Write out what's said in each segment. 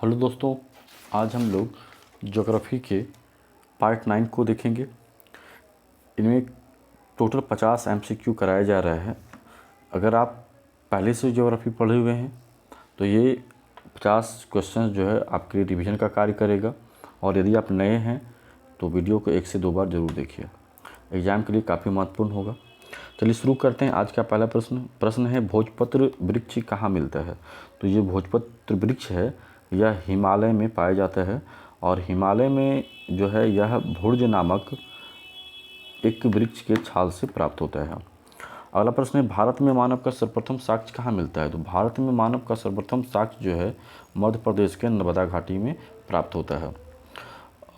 Hello दोस्तों, आज हम लोग ज्योग्राफी के पार्ट 9 को देखेंगे। इनमें टोटल 50 MCQ कराया जा रहा है। अगर आप पहले से ज्योग्राफी पढ़े हुए हैं तो ये 50 क्वेश्चन जो है आपके लिए रिवीजन का कार्य करेगा, और यदि आप नए हैं तो वीडियो को 1 से 2 बार ज़रूर देखिए। एग्ज़ाम के लिए काफ़ी महत्वपूर्ण होगा। चलिए शुरू करते हैं। आज का पहला प्रश्न है, भोजपत्र वृक्ष कहाँ मिलता है? तो ये भोजपत्र वृक्ष है, यह हिमालय में पाया जाता है, और हिमालय में जो है यह भुर्ज नामक एक वृक्ष के छाल से प्राप्त होता है। अगला प्रश्न है, भारत में मानव का सर्वप्रथम साक्ष्य कहाँ मिलता है? तो भारत में मानव का सर्वप्रथम साक्ष्य जो है मध्य प्रदेश के नर्मदा घाटी में प्राप्त होता है।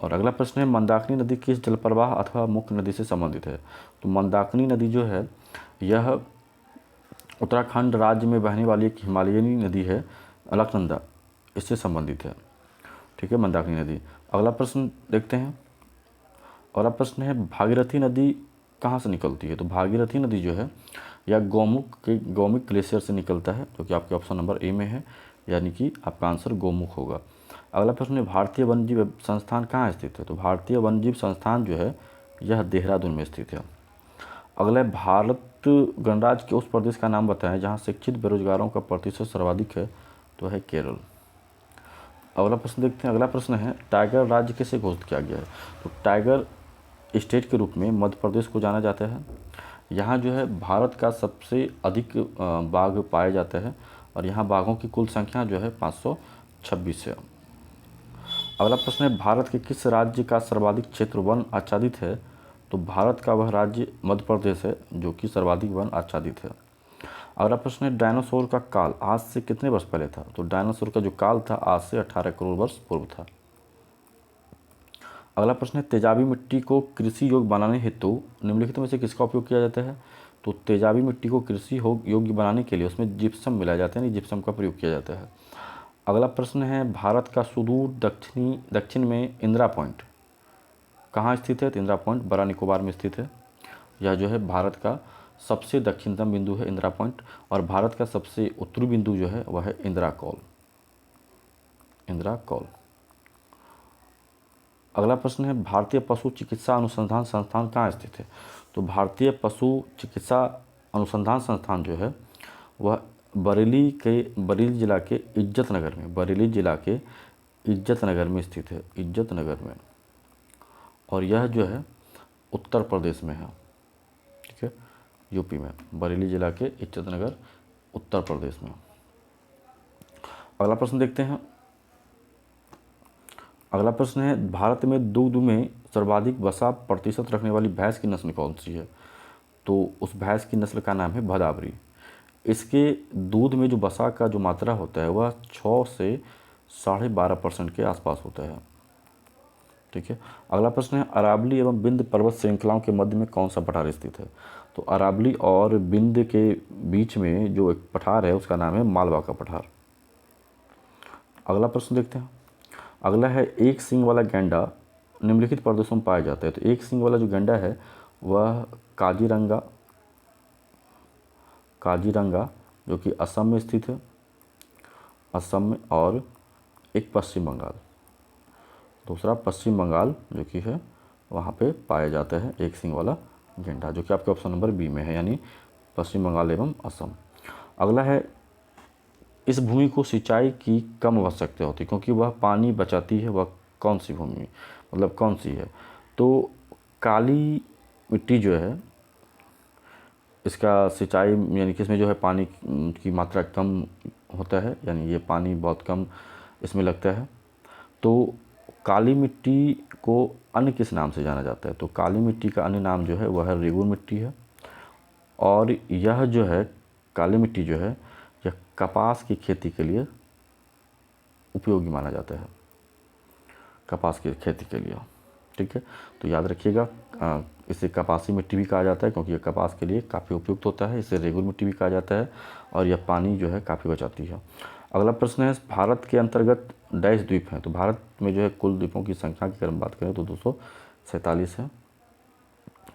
और अगला प्रश्न है, मंदाकिनी नदी किस जल प्रवाह अथवा मुख्य नदी से संबंधित है? तो मंदाकिनी नदी जो है यह उत्तराखंड राज्य में बहने वाली एक हिमालयनी नदी है, अलकनंदा, इससे संबंधित है। ठीक है, मंदाकिनी नदी। अगला प्रश्न देखते हैं। अगला प्रश्न है, भागीरथी नदी कहाँ से निकलती है? तो भागीरथी नदी जो है यह गौमुख ग्लेशियर से निकलता है, जो कि आपके ऑप्शन नंबर ए में है, यानी कि आपका आंसर गौमुख होगा। अगला प्रश्न है, भारतीय वन्यजीव संस्थान कहाँ स्थित है? तो भारतीय वन्यजीव संस्थान जो है यह देहरादून में स्थित है। अगला है, भारत गणराज्य के उस प्रदेश का नाम बताएं जहाँ शिक्षित बेरोजगारों का प्रतिशत सर्वाधिक है? तो है केरल। अगला प्रश्न देखते हैं। अगला प्रश्न है, टाइगर राज्य किसे घोषित किया गया है? तो टाइगर स्टेट के रूप में मध्य प्रदेश को जाना जाता है। यहाँ जो है भारत का सबसे अधिक बाघ पाया जाता है, और यहाँ बाघों की कुल संख्या जो है 526 है। अगला प्रश्न है, भारत के किस राज्य का सर्वाधिक क्षेत्र वन आच्छादित है? तो भारत का वह राज्य मध्य प्रदेश है, जो कि सर्वाधिक वन आच्छादित है। अगला प्रश्न है, डायनासोर का काल आज से कितने वर्ष पहले था? तो डायनासोर का जो काल था आज से 18 करोड़ वर्ष पूर्व था। अगला प्रश्न है, तेजाबी मिट्टी को कृषि योग्य बनाने हेतु निम्नलिखित में से किसका उपयोग किया जाता है? तो तेजाबी मिट्टी को कृषि योग्य बनाने के लिए उसमें जिप्सम मिलाया जाता है, यानी जिप्सम का प्रयोग किया जाता है। अगला प्रश्न है, भारत का सुदूर दक्षिण में इंदिरा पॉइंट कहाँ स्थित है? तो इंदिरा पॉइंट बड़ा निकोबार में स्थित है। यह जो है भारत का सबसे दक्षिणतम बिंदु है इंदिरा पॉइंट, और भारत का सबसे उत्तरी बिंदु जो है वह है इंदिरा कॉल। अगला प्रश्न है, भारतीय पशु चिकित्सा अनुसंधान संस्थान कहाँ स्थित है? तो भारतीय पशु चिकित्सा अनुसंधान संस्थान जो है वह बरेली जिला के इज्जत नगर में स्थित है, इज्जत नगर में, और यह जो है उत्तर प्रदेश में है। ठीक है, यूपी में, बरेली जिला के इज्जत नगर उत्तर प्रदेश में। अगला प्रश्न देखते हैं। अगला प्रश्न है, भारत में दुग्ध में सर्वाधिक वसा प्रतिशत रखने वाली भैंस की नस्ल कौन सी है? तो उस भैंस की नस्ल का नाम है भदावरी। इसके दूध में जो वसा का जो मात्रा होता है वह 6 से 12.5% के आसपास होता है। ठीक है। अगला प्रश्न है, अरावली एवं विंध्य पर्वत श्रृंखलाओं के मध्य में कौन सा पठार स्थित है? तो अरावली और विंध्य के बीच में जो एक पठार है उसका नाम है मालवा का पठार। अगला प्रश्न देखते हैं। अगला है, एक सींग वाला गैंडा निम्नलिखित प्रदेशों में पाया जाता है? तो एक सींग वाला जो गैंडा है वह काजीरंगा जो कि असम में स्थित है, असम में, और एक पश्चिम बंगाल, दूसरा पश्चिम बंगाल जो कि है वहाँ पे पाया जाता है एक सींग वाला गैंडा, जो कि आपके ऑप्शन नंबर बी में है, यानी पश्चिम बंगाल एवं असम। अगला है, इस भूमि को सिंचाई की कम आवश्यकता होती है क्योंकि वह पानी बचाती है, वह कौन सी भूमि, मतलब कौन सी है? तो काली मिट्टी जो है इसका सिंचाई, यानी कि इसमें जो है पानी की मात्रा कम होता है, यानी ये पानी बहुत कम इसमें लगता है। तो काली मिट्टी को अन्य किस नाम से जाना जाता है? तो काली मिट्टी का अन्य नाम जो है वह है रेगुर मिट्टी है, और यह जो है काली मिट्टी जो है यह कपास की खेती के लिए उपयोगी माना जाता है, कपास की खेती के लिए। ठीक है, तो याद रखिएगा, इसे कपासी मिट्टी भी कहा जाता है क्योंकि यह कपास के लिए काफ़ी उपयुक्त होता है। इसे रेगुर मिट्टी भी कहा जाता है, और यह पानी जो है काफ़ी बचाती है। अगला प्रश्न है, भारत के अंतर्गत डैश द्वीप हैं? तो भारत में जो है कुल द्वीपों की संख्या की अगर हम बात करें तो 247 है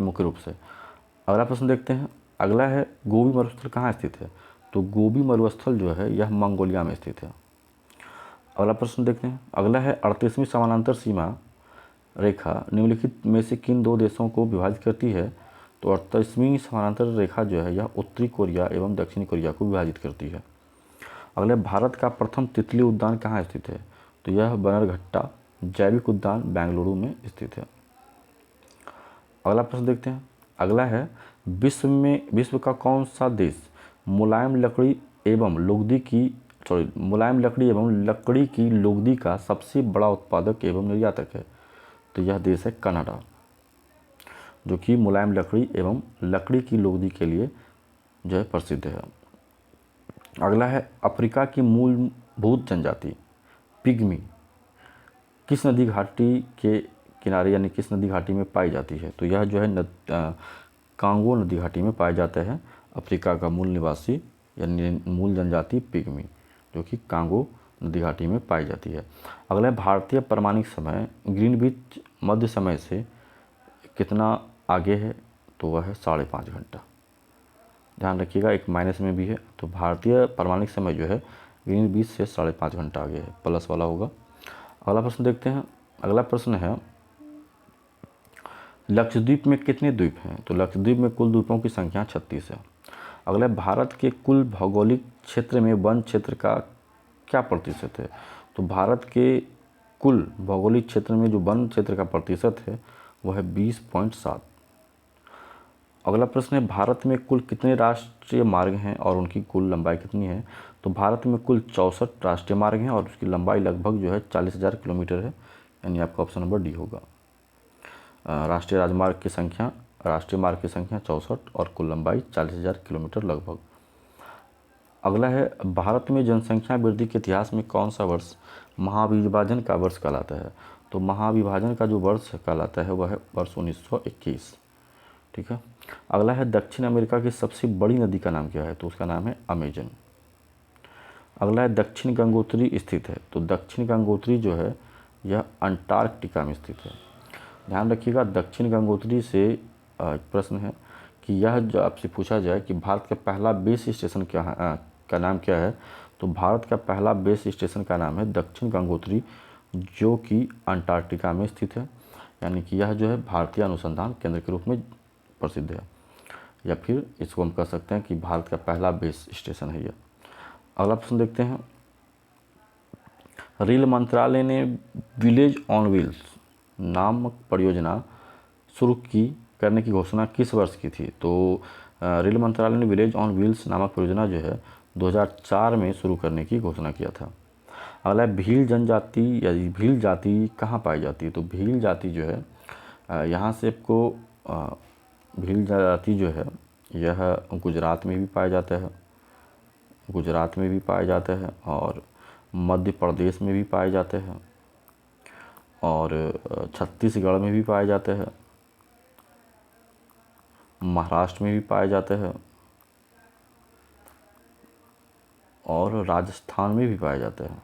मुख्य रूप से। अगला प्रश्न देखते हैं। अगला है, गोबी मरुस्थल कहाँ स्थित है? तो गोबी मरुस्थल जो है यह मंगोलिया में स्थित है। अगला प्रश्न देखते हैं। अगला है 38वीं समानांतर सीमा रेखा निम्नलिखित में से किन दो देशों को विभाजित करती है? तो 38वीं समानांतर रेखा जो है यह उत्तरी कोरिया एवं दक्षिणी कोरिया को विभाजित करती है। अगले, भारत का प्रथम तितली उद्यान कहाँ स्थित है? तो यह बनरघट्टा जैविक उद्यान बेंगलुरु में स्थित है। अगला प्रश्न देखते हैं। अगला है, विश्व का कौन सा देश मुलायम लकड़ी एवं लकड़ी की लुगदी का सबसे बड़ा उत्पादक एवं निर्यातक है? तो यह देश है कनाडा, जो कि मुलायम लकड़ी एवं लकड़ी की लुगदी के लिए जो है प्रसिद्ध है। अगला है, अफ्रीका की मूलभूत जनजाति पिग्मी किस नदी घाटी के किनारे यानी किस नदी घाटी में पाई जाती है? तो यह जो है कांगो नदी घाटी में पाया जाता है अफ्रीका का मूल निवासी यानी मूल जनजाति पिग्मी, जो कि कांगो नदी घाटी में पाई जाती है। अगला, भारतीय प्रामाणिक समय ग्रीनविच मध्य समय से कितना आगे है? तो वह है 5.5 घंटा। ध्यान रखिएगा, एक माइनस में भी है, तो भारतीय प्रामाणिक समय जो है ग्रीनविच से 5.5 घंटा आगे है, प्लस वाला होगा। अगला प्रश्न देखते हैं। अगला प्रश्न है, लक्षद्वीप में कितने द्वीप हैं? तो लक्षद्वीप में कुल द्वीपों की संख्या 36 है। अगला, भारत के कुल भौगोलिक क्षेत्र में वन क्षेत्र का क्या प्रतिशत है? तो भारत के कुल भौगोलिक क्षेत्र में जो वन क्षेत्र का प्रतिशत है वह है 20.7। अगला प्रश्न है, भारत में कुल कितने राष्ट्रीय मार्ग हैं और उनकी कुल लंबाई कितनी है? तो भारत में कुल 64 राष्ट्रीय मार्ग हैं और उसकी लंबाई लगभग जो है 40,000 किलोमीटर है, यानी आपका ऑप्शन नंबर डी होगा। राष्ट्रीय मार्ग की संख्या 64 और कुल लंबाई 40,000 किलोमीटर लगभग। अगला है, भारत में जनसंख्या वृद्धि के इतिहास में कौन सा वर्ष महाविभाजन का वर्ष कहलाता है? तो महाविभाजन का जो वर्ष कहलाता है वह है वर्ष 1921। ठीक है। अगला है, दक्षिण अमेरिका की सबसे बड़ी नदी का नाम क्या है? तो उसका नाम है अमेजन। अगला है, दक्षिण गंगोत्री स्थित है? तो दक्षिण गंगोत्री जो है यह अंटार्कटिका में स्थित है। ध्यान रखिएगा, दक्षिण गंगोत्री से एक प्रश्न है कि यह जो आपसे पूछा जाए कि भारत का पहला बेस स्टेशन का नाम क्या है? तो भारत का पहला बेस स्टेशन का नाम है दक्षिण गंगोत्री, जो कि अंटार्कटिका में स्थित है, यानी कि यह जो है भारतीय अनुसंधान केंद्र के रूप में प्रसिद्ध है, या फिर इसको हम कह सकते हैं कि भारत का पहला बेस स्टेशन है यह। अगला प्रश्न देखते हैं। रेल मंत्रालय ने विलेज ऑन व्हील्स नामक परियोजना शुरू करने की घोषणा किस वर्ष की थी? तो रेल मंत्रालय ने विलेज ऑन व्हील्स नामक परियोजना जो है 2004 में शुरू करने की घोषणा किया था। अगला, भील जनजाति या भील जाति कहाँ पाई जाती है? तो भील जाति जो है यहाँ से आपको भील जाति जो है यह गुजरात में भी पाया जाता है और मध्य प्रदेश में भी पाए जाते हैं और छत्तीसगढ़ में भी पाए जाते हैं, महाराष्ट्र में भी पाए जाते हैं और राजस्थान में भी पाए जाते हैं।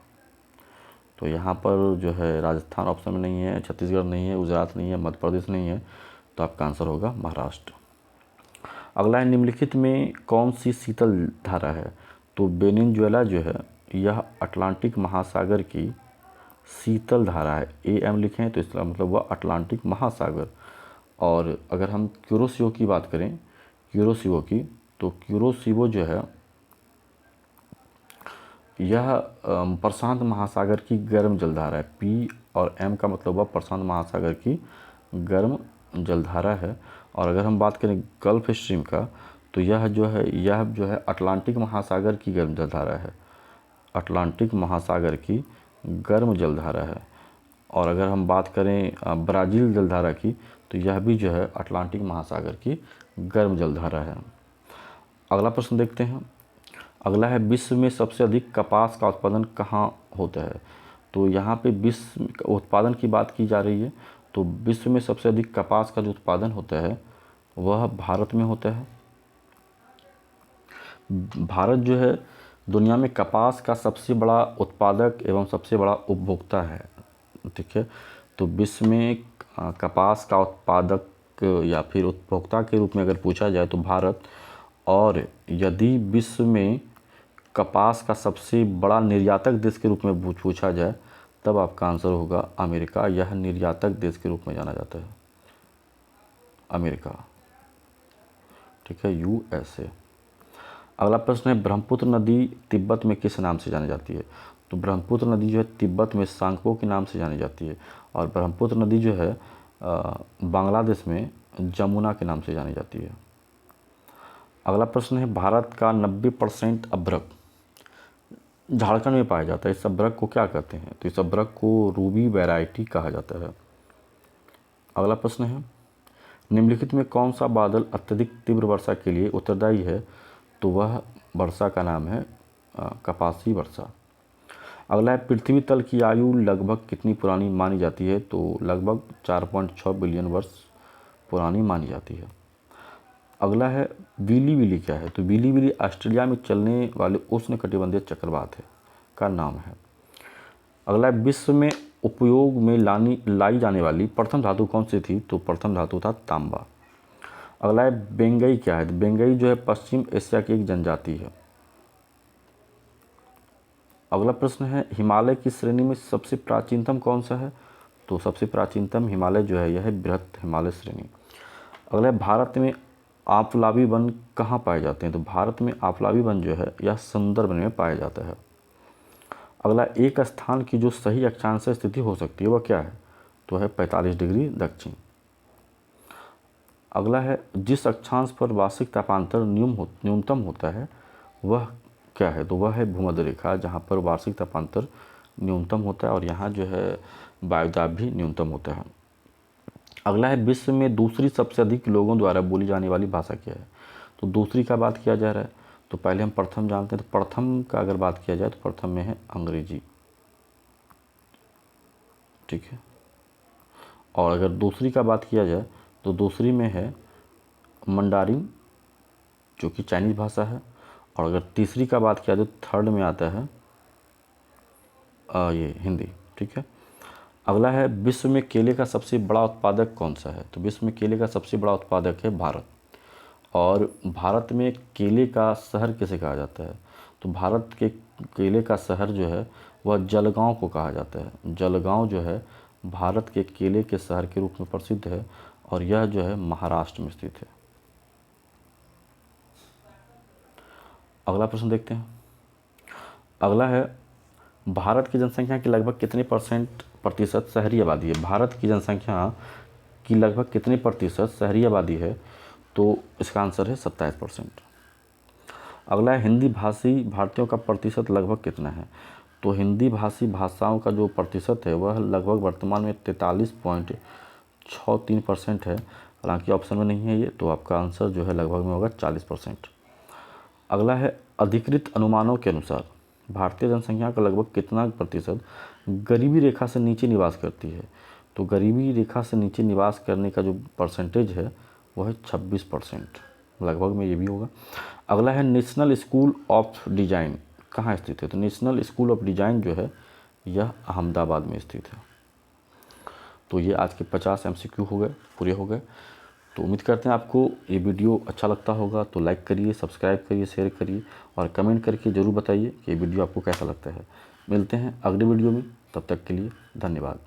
तो यहाँ पर जो है राजस्थान ऑप्शन में नहीं है, छत्तीसगढ़ नहीं है, गुजरात नहीं है, मध्य प्रदेश नहीं है, तो आपका आंसर होगा महाराष्ट्र। अगला है, निम्नलिखित में कौन सी शीतल धारा है? तो वेनेजुएला जो है यह अटलांटिक महासागर की शीतल धारा है। AM लिखें तो इसका मतलब वह अटलांटिक महासागर। और अगर हम क्यूरोसिवो की बात करें, तो क्यूरोसिवो जो है यह प्रशांत महासागर की गर्म जलधारा है। P और M का मतलब वह प्रशांत महासागर की गर्म जलधारा है। और अगर हम बात करें गल्फ स्ट्रीम का, तो यह जो है अटलांटिक महासागर की गर्म जलधारा है, अटलांटिक महासागर की गर्म जलधारा है। और अगर हम बात करें ब्राज़ील जलधारा की, तो यह भी जो है अटलांटिक महासागर की गर्म जलधारा है। अगला प्रश्न देखते हैं। अगला है, विश्व में सबसे अधिक कपास का उत्पादन कहाँ होता है? तो यहाँ पे विश्व उत्पादन की बात की जा रही है, तो विश्व में सबसे अधिक कपास का जो उत्पादन होता है वह भारत में होता है। भारत जो है दुनिया में कपास का सबसे बड़ा उत्पादक एवं सबसे बड़ा उपभोक्ता है। ठीक है, तो विश्व में कपास का उत्पादक या फिर उपभोक्ता के रूप में अगर पूछा जाए तो भारत, और यदि विश्व में कपास का सबसे बड़ा निर्यातक देश के रूप में पूछा जाए तब आपका आंसर होगा अमेरिका। यह निर्यातक देश के रूप में जाना जाता है, अमेरिका। ठीक है, USA। अगला प्रश्न है, ब्रह्मपुत्र नदी तिब्बत में किस नाम से जानी जाती है? तो ब्रह्मपुत्र नदी जो है तिब्बत में सांगपो के नाम से जानी जाती है, और ब्रह्मपुत्र नदी जो है बांग्लादेश में जमुना के नाम से जानी जाती है। अगला प्रश्न है, भारत का 90% अभ्रक झारखंड में पाया जाता है। इस अभ्रक को क्या कहते हैं? तो इस अभ्रक को रूबी वैरायटी कहा जाता है। अगला प्रश्न है, निम्नलिखित में कौन सा बादल अत्यधिक तीव्र वर्षा के लिए उत्तरदायी है? तो वह वर्षा का नाम है कपासी वर्षा। अगला है, पृथ्वी तल की आयु लगभग कितनी पुरानी मानी जाती है? तो लगभग 4.6 बिलियन वर्ष पुरानी मानी जाती है। अगला है, विली विली क्या है? तो विली विली ऑस्ट्रेलिया में चलने वाले उष्णकटिबंधीय चक्रवात है का नाम है। अगला है, विश्व में उपयोग में लाई जाने वाली प्रथम धातु कौन सी थी? तो प्रथम धातु था तांबा। अगला है, बेंगई क्या है? तो बेंगई जो है पश्चिम एशिया की एक जनजाति है। अगला प्रश्न है, हिमालय की श्रेणी में सबसे प्राचीनतम कौन सा है? तो सबसे प्राचीनतम हिमालय जो है यह है बृहत हिमालय श्रेणी। अगला है, भारत में आंवलावी वन कहाँ पाए जाते हैं? तो भारत में आंवलावी वन जो है यह सुंदरबन में पाया जाता है। अगला, एक स्थान की जो सही अक्षांश स्थिति हो सकती है वह क्या है? तो है 45 डिग्री दक्षिण। अगला है, जिस अक्षांश पर वार्षिक तापांतर न्यूनतम होता है वह क्या है? तो वह है भूमध्य रेखा, जहाँ पर वार्षिक तापांतर न्यूनतम होता है और यहाँ जो है वायुदाब भी न्यूनतम होता है। अगला है, विश्व में दूसरी सबसे अधिक लोगों द्वारा बोली जाने वाली भाषा क्या है? तो दूसरी का बात किया जा रहा है, तो पहले हम प्रथम जानते हैं। तो प्रथम का अगर बात किया जाए तो प्रथम में है अंग्रेजी। ठीक है, और अगर दूसरी का बात किया जाए तो दूसरी में है मंडारिन जो कि चाइनीज़ भाषा है, और अगर तीसरी का बात किया जाए तो थर्ड में आता है ये हिंदी। ठीक है, अगला है, विश्व में केले का सबसे बड़ा उत्पादक कौन सा है? तो विश्व में केले का सबसे बड़ा उत्पादक है भारत। और भारत में केले का शहर किसे कहा जाता है? तो भारत के केले का शहर जो है वह जलगांव को कहा जाता है। जलगांव जो है भारत के केले के शहर के रूप में प्रसिद्ध है, और यह जो है महाराष्ट्र में स्थित है। अगला प्रश्न देखते हैं। अगला है, भारत की जनसंख्या की लगभग कितने प्रतिशत शहरी आबादी है? भारत की जनसंख्या की लगभग कितने प्रतिशत शहरी आबादी है? तो इसका आंसर है 27%। अगला है, हिंदी भाषी भारतीयों का प्रतिशत लगभग कितना है? तो हिंदी भाषी भाषाओं का जो प्रतिशत है वह लगभग वर्तमान में 43.63% है। हालांकि ऑप्शन में नहीं है ये, तो आपका आंसर जो है लगभग में होगा 40%। अगला है, अधिकृत अनुमानों के अनुसार भारतीय जनसंख्या का लगभग कितना प्रतिशत गरीबी रेखा से नीचे निवास करती है? तो गरीबी रेखा से नीचे निवास करने का जो परसेंटेज है वह है 26%, लगभग में ये भी होगा। अगला है, नेशनल स्कूल ऑफ डिज़ाइन कहाँ स्थित है? तो नेशनल स्कूल ऑफ डिज़ाइन जो है यह अहमदाबाद में स्थित है। तो ये आज के 50 MCQ हो गए, पूरे हो गए। तो उम्मीद करते हैं आपको ये वीडियो अच्छा लगता होगा। तो लाइक करिए, सब्सक्राइब करिए, शेयर करिए और कमेंट करके ज़रूर बताइए कि ये वीडियो आपको कैसा लगता है। मिलते हैं अगले वीडियो में, तब तक के लिए धन्यवाद।